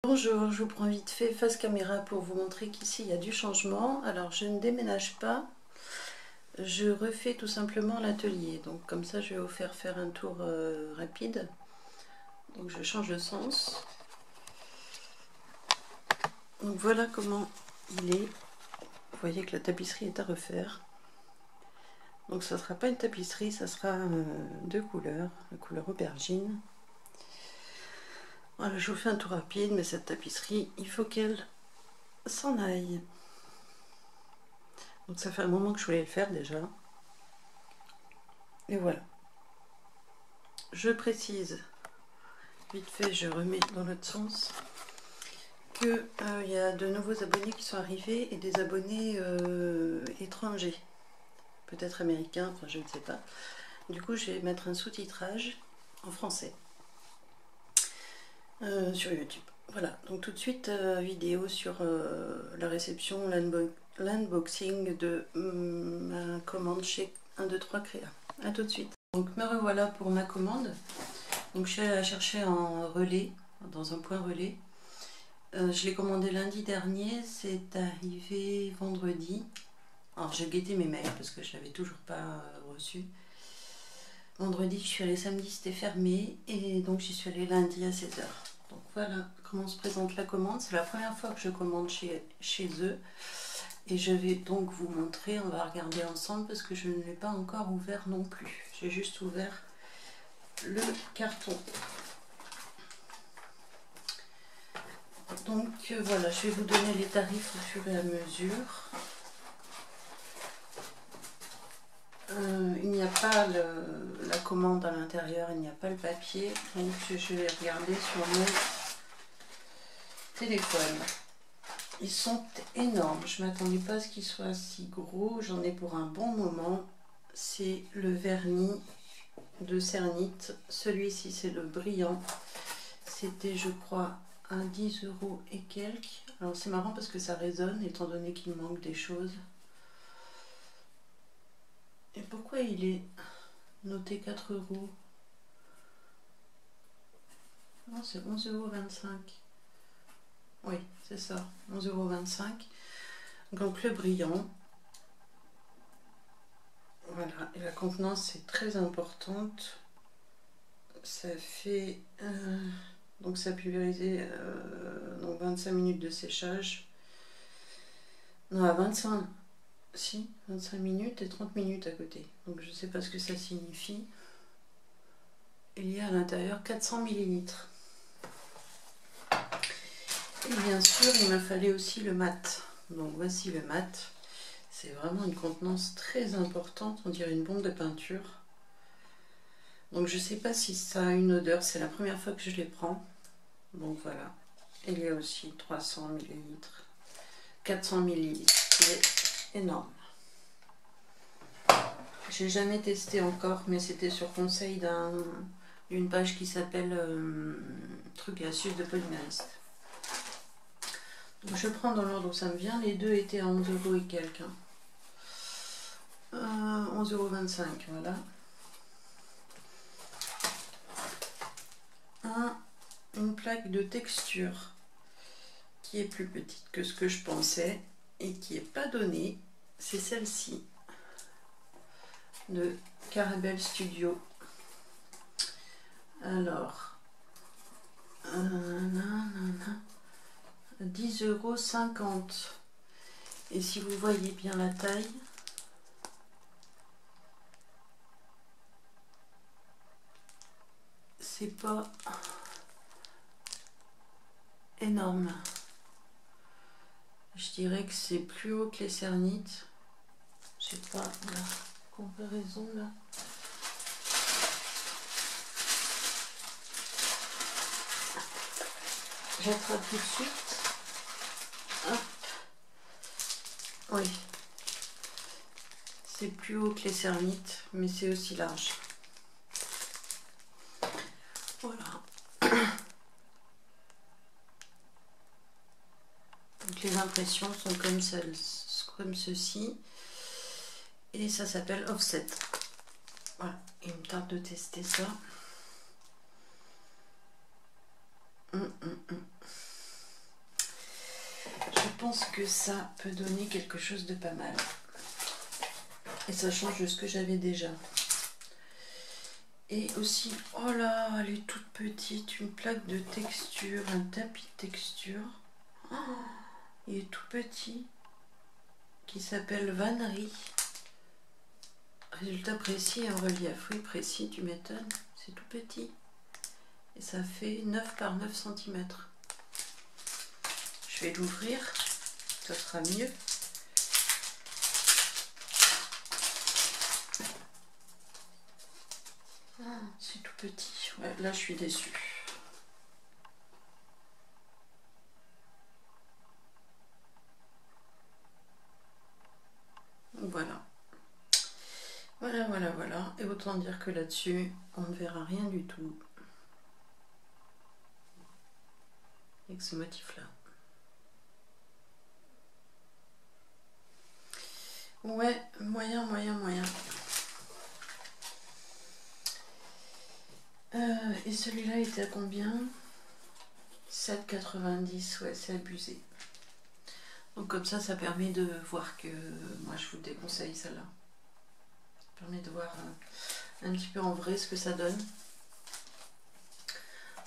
Bonjour, je vous prends vite fait face caméra pour vous montrer qu'ici il y a du changement. Alors je ne déménage pas, je refais tout simplement l'atelier. Donc comme ça je vais vous faire un tour rapide. Donc je change de sens. Donc voilà comment il est. Vous voyez que la tapisserie est à refaire. Donc ça ne sera pas une tapisserie, ça sera deux couleurs, la couleur aubergine. Voilà, je vous fais un tour rapide, mais cette tapisserie, il faut qu'elle s'en aille. Donc ça fait un moment que je voulais le faire déjà. Et voilà. Je précise, vite fait, je remets dans l'autre sens, que il y a de nouveaux abonnés qui sont arrivés et des abonnés étrangers. Peut-être américains, enfin je ne sais pas. Du coup, je vais mettre un sous-titrage en français sur YouTube. Voilà, donc tout de suite, vidéo sur la réception, l'unboxing de ma commande chez 1, 2, 3 Créa. A tout de suite. Donc me revoilà pour ma commande. Donc je suis allée la chercher en relais, dans un point relais. Je l'ai commandé lundi dernier, c'est arrivé vendredi. Alors j'ai guetté mes mails parce que je ne l'avais toujours pas reçu. Vendredi, je suis allée, samedi c'était fermé et donc j'y suis allée lundi à 7h. Donc voilà comment se présente la commande. C'est la première fois que je commande chez eux. Et je vais donc vous montrer, on va regarder ensemble parce que je ne l'ai pas encore ouvert non plus. J'ai juste ouvert le carton. Donc voilà, je vais vous donner les tarifs au fur et à mesure. Il n'y a pas la commande à l'intérieur, il n'y a pas le papier, donc je vais regarder sur mon téléphone. Ils sont énormes, je ne m'attendais pas à ce qu'ils soient si gros, j'en ai pour un bon moment. C'est le vernis de Cernit, celui-ci c'est le brillant, c'était je crois à 10 € et quelques. Alors c'est marrant parce que ça résonne étant donné qu'il manque des choses. Et pourquoi il est noté 4 €? Non, c'est 11,25 €. Oui, c'est ça, 11,25 €. Donc le brillant. Voilà, et la contenance est très importante. Ça fait... donc ça a pulvérisé donc 25 minutes de séchage. Non, à 25... Si, 25 minutes et 30 minutes à côté. Donc je ne sais pas ce que ça signifie. Il y a à l'intérieur 400 ml. Et bien sûr, il me fallait aussi le mat. Donc voici le mat. C'est vraiment une contenance très importante, on dirait une bombe de peinture. Donc je ne sais pas si ça a une odeur, c'est la première fois que je les prends. Donc voilà. Il y a aussi 300 ml. 400 ml. C'est énorme. J'ai jamais testé encore, mais c'était sur conseil d'une page qui s'appelle Trucs et astuces de polymériste. Donc je prends dans l'ordre où ça me vient. Les deux étaient à 11 € et quelques. 11,25 €, voilà. Une plaque de texture qui est plus petite que ce que je pensais et qui n'est pas donnée. C'est celle-ci de Carabel Studio. Alors, 10,50 €. Et si vous voyez bien la taille, c'est pas énorme. Je dirais que c'est plus haut que les Cernites. Je sais pas la comparaison là. J'attrape tout de suite. Hop. Oui. C'est plus haut que les Cernites, mais c'est aussi large. Voilà. Donc les impressions sont comme ceci. Et ça s'appelle Offset. Voilà. Il me tarde de tester ça. pense que ça peut donner quelque chose de pas mal. Et ça change de ce que j'avais déjà. Et aussi, oh là, elle est toute petite, une plaque de texture, un tapis de texture. Oh, il est tout petit, qui s'appelle Vannerie. Résultat précis, un relief, oui précis, tu m'étonnes, c'est tout petit. Et ça fait 9 par 9 cm. Je vais l'ouvrir, ça sera mieux. Ah, c'est tout petit, ouais, là je suis déçue. Voilà. Voilà. Et autant dire que là-dessus, on ne verra rien du tout. Avec ce motif-là. Ouais, moyen. Et celui-là était à combien? 7,90, ouais, c'est abusé. Donc comme ça permet de voir que moi je vous déconseille celle-là. Ça permet de voir un petit peu en vrai ce que ça donne.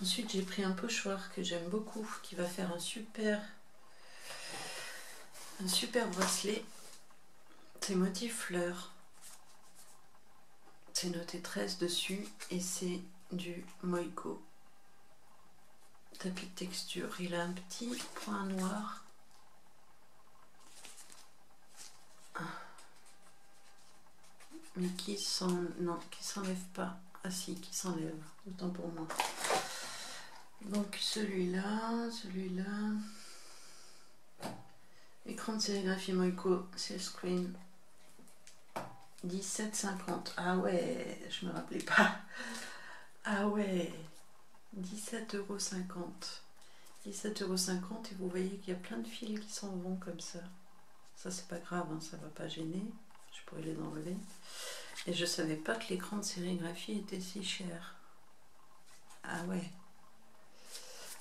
Ensuite j'ai pris un pochoir que j'aime beaucoup, qui va faire un super bracelet. C'est motif fleur. C'est noté 13 dessus et c'est du Moïko. Tapis de texture. Il a un petit point noir. Mais qui s'enlève pas. Ah si, qui s'enlève. Autant pour moi. Donc celui-là. Écran de sérigraphie Moïko, c'est screen. 17,50. Ah ouais, je me rappelais pas. Ah ouais, 17,50 €. 17,50 € et vous voyez qu'il y a plein de fils qui s'en vont comme ça. Ça c'est pas grave, hein, ça va pas gêner. Je pourrais les enlever. Et je savais pas que l'écran de sérigraphie était si cher. Ah ouais.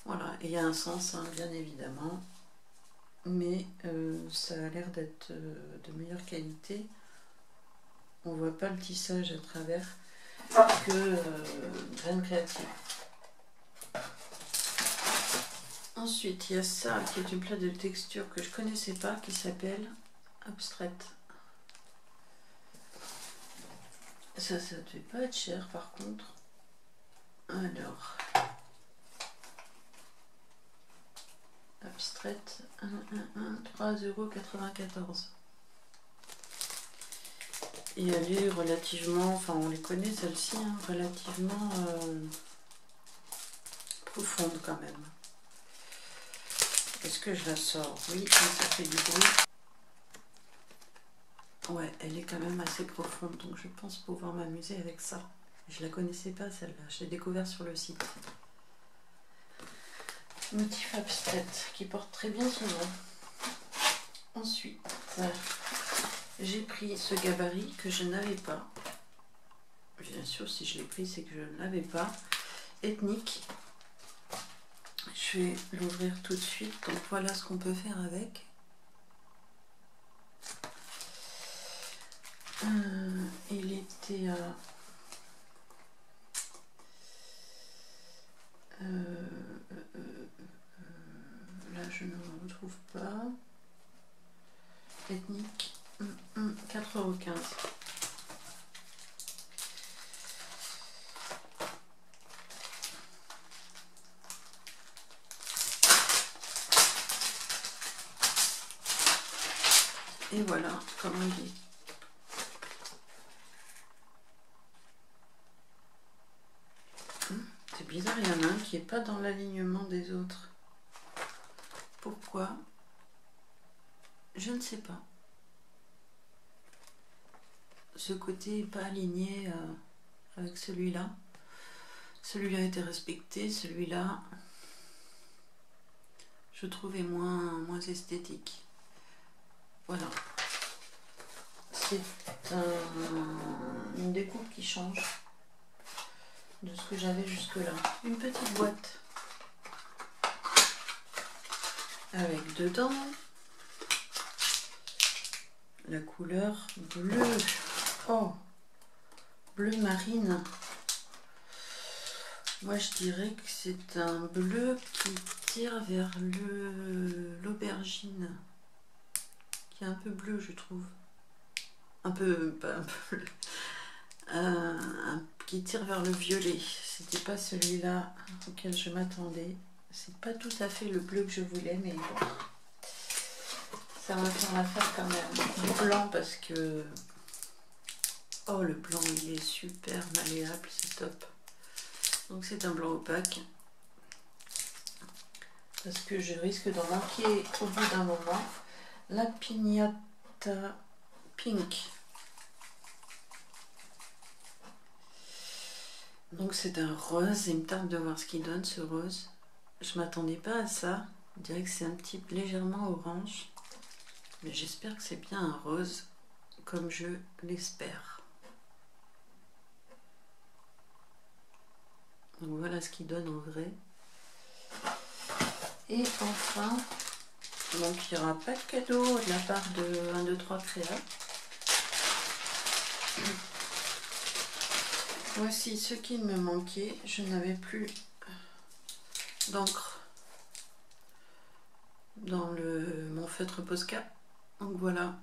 Voilà, et il y a un sens, hein, bien évidemment. Mais ça a l'air d'être de meilleure qualité. On voit pas le tissage à travers que Graines Créatives. Ensuite, il y a ça qui est une plaque de texture que je connaissais pas, qui s'appelle Abstract. Ça devait pas être cher par contre. Alors, Abstract 3,94 €. Et elle est relativement, enfin on les connaît celle-ci, hein, relativement profonde quand même. Est-ce que je la sors? Oui, ça fait du bruit. Ouais, elle est quand même assez profonde, donc je pense pouvoir m'amuser avec ça. Je la connaissais pas celle-là, je l'ai découvert sur le site. Motif abstract, qui porte très bien son nom. Ensuite, j'ai pris ce gabarit que je n'avais pas. Bien sûr, si je l'ai pris, c'est que je ne l'avais pas. Ethnique. Je vais l'ouvrir tout de suite. Donc voilà ce qu'on peut faire avec. Il était à... là, je ne le retrouve pas. Ethnique. 4,15 €. Et voilà comment il est. C'est bizarre, il y en a un qui n'est pas dans l'alignement des autres. Pourquoi? Je ne sais pas. Ce côté n'est pas aligné avec celui-là. Celui-là a été respecté, celui-là, je trouvais moins esthétique. Voilà. C'est une découpe qui change de ce que j'avais jusque-là. Une petite boîte avec dedans la couleur bleu. Oh, bleu marine. Moi je dirais que c'est un bleu qui tire vers l'aubergine. Qui est un peu bleu, je trouve. Un peu, pas un peu bleu. Qui tire vers le violet. C'était pas celui-là auquel je m'attendais. C'est pas tout à fait le bleu que je voulais, mais bon. Ça va faire l'affaire quand même. Du blanc parce que... Oh, le blanc, il est super malléable, c'est top. Donc c'est un blanc opaque. Parce que je risque d'en manquer au bout d'un moment. La Pignata Pink. Donc c'est un rose, il me tarde de voir ce qu'il donne ce rose. Je m'attendais pas à ça, je dirais que c'est un petit légèrement orange. Mais j'espère que c'est bien un rose, comme je l'espère. Donc voilà ce qu'il donne en vrai. Et enfin, donc il n'y aura pas de cadeau de la part de 1, 2, 3 Créa. Voici ce qu'il me manquait. Je n'avais plus d'encre dans mon feutre Posca. Donc voilà,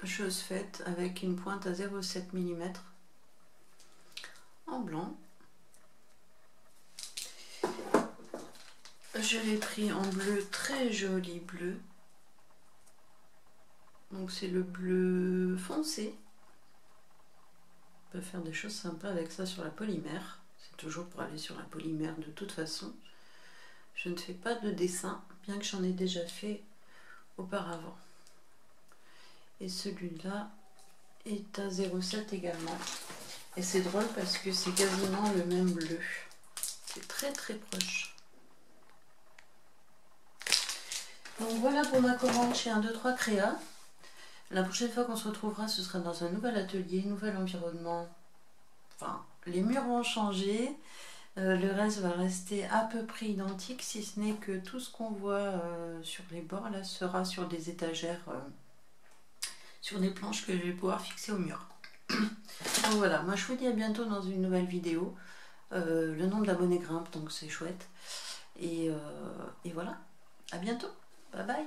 chose faite avec une pointe à 0,7 mm en blanc. Je l'ai pris en bleu, très joli bleu. Donc c'est le bleu foncé. On peut faire des choses sympas avec ça sur la polymère. C'est toujours pour aller sur la polymère de toute façon. Je ne fais pas de dessin, bien que j'en ai déjà fait auparavant. Et celui-là est à 0,7 également. Et c'est drôle parce que c'est quasiment le même bleu. C'est très très proche. Donc voilà pour ma commande chez 1, 2, 3 Créa. La prochaine fois qu'on se retrouvera, ce sera dans un nouvel atelier, nouvel environnement. Enfin, les murs vont changer. Le reste va rester à peu près identique, si ce n'est que tout ce qu'on voit sur les bords là sera sur des étagères, sur des planches que je vais pouvoir fixer au mur. Donc voilà, moi je vous dis à bientôt dans une nouvelle vidéo. Le nombre d'abonnés grimpe, donc c'est chouette. Et voilà, à bientôt. Bye bye.